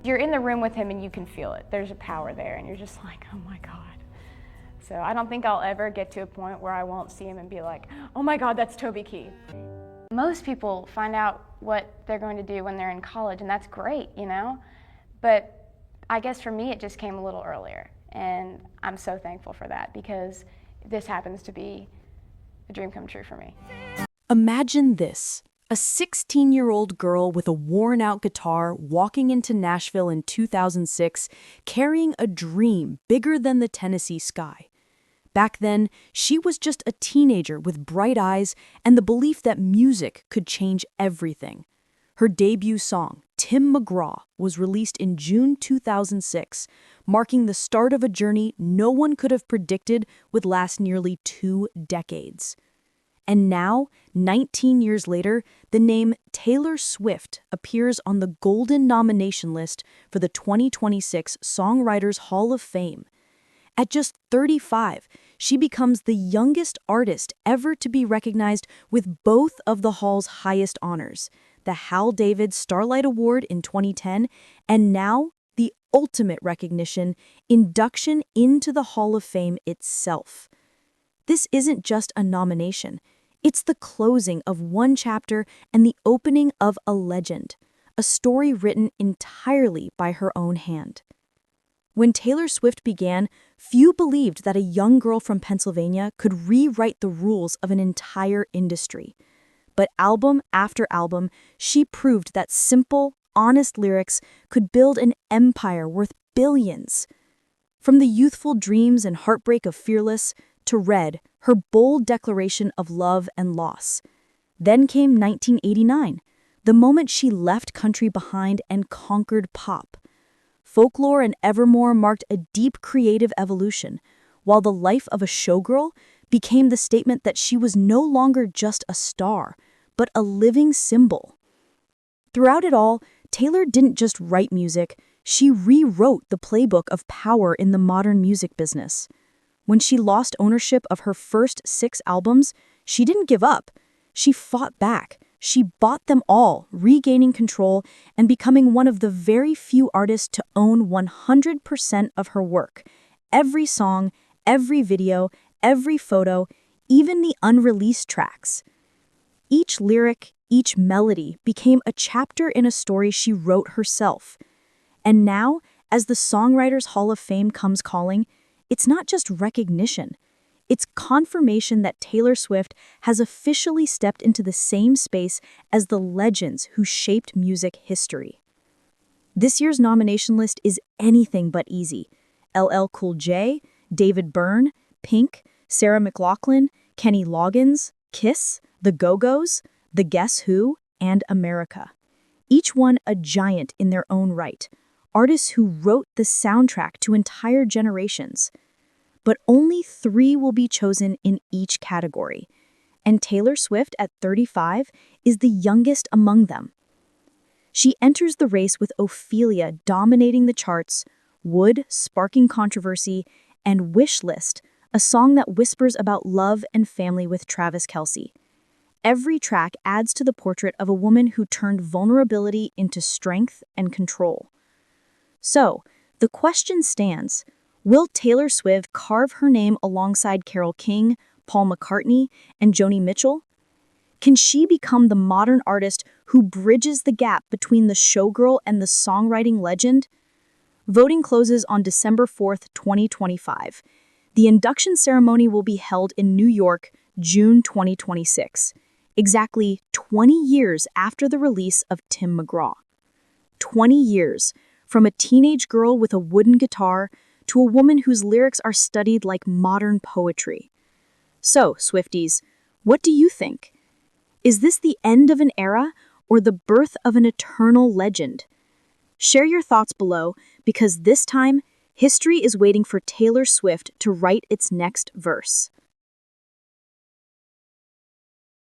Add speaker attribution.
Speaker 1: You're in the room with him and you can feel it. There's a power there and you're just like, oh my God. So I don't think I'll ever get to a point where I won't see him and be like, oh my God, that's Toby Keith. Most people find out what they're going to do when they're in college, and that's great, you know? But I guess for me, it just came a little earlier. And I'm so thankful for that because this happens to be a dream come true for me.
Speaker 2: Imagine this. A 16-year-old girl with a worn-out guitar walking into Nashville in 2006, carrying a dream bigger than the Tennessee sky. Back then, she was just a teenager with bright eyes and the belief that music could change everything. Her debut song, Tim McGraw, was released in June 2006, marking the start of a journey no one could have predicted would last nearly 2 decades. And now, 19 years later, the name Taylor Swift appears on the golden nomination list for the 2026 Songwriters Hall of Fame. At just 35, she becomes the youngest artist ever to be recognized with both of the Hall's highest honors, the Hal David Starlight Award in 2010, and now the ultimate recognition, induction into the Hall of Fame itself. This isn't just a nomination. It's the closing of one chapter and the opening of a legend, a story written entirely by her own hand. When Taylor Swift began, few believed that a young girl from Pennsylvania could rewrite the rules of an entire industry. But album after album, she proved that simple, honest lyrics could build an empire worth billions. From the youthful dreams and heartbreak of Fearless to Red, her bold declaration of love and loss. Then came 1989, the moment she left country behind and conquered pop. Folklore and Evermore marked a deep creative evolution, while The Life of a Showgirl became the statement that she was no longer just a star, but a living symbol. Throughout it all, Taylor didn't just write music, she rewrote the playbook of power in the modern music business. When she lost ownership of her first 6 albums, she didn't give up. She fought back. She bought them all, regaining control and becoming one of the very few artists to own 100% of her work. Every song, every video, every photo, even the unreleased tracks. Each lyric, each melody became a chapter in a story she wrote herself. And now, as the Songwriters Hall of Fame comes calling, it's not just recognition. It's confirmation that Taylor Swift has officially stepped into the same space as the legends who shaped music history. This year's nomination list is anything but easy. LL Cool J, David Byrne, Pink, Sarah McLachlan, Kenny Loggins, Kiss, The Go-Go's, The Guess Who, and America. Each one a giant in their own right. Artists who wrote the soundtrack to entire generations. But only 3 will be chosen in each category, and Taylor Swift at 35 is the youngest among them. She enters the race with Ophelia dominating the charts, Wood sparking controversy, and Wish List, a song that whispers about love and family with Travis Kelce. Every track adds to the portrait of a woman who turned vulnerability into strength and control. So, the question stands: will Taylor Swift carve her name alongside Carole King, Paul McCartney, and Joni Mitchell? Can she become the modern artist who bridges the gap between the showgirl and the songwriting legend? Voting closes on December 4th, 2025. The induction ceremony will be held in New York, June 2026, exactly 20 years after the release of Tim McGraw. 20 years, from a teenage girl with a wooden guitar to a woman whose lyrics are studied like modern poetry. So, Swifties, what do you think? Is this the end of an era or the birth of an eternal legend? Share your thoughts below, because this time, history is waiting for Taylor Swift to write its next verse.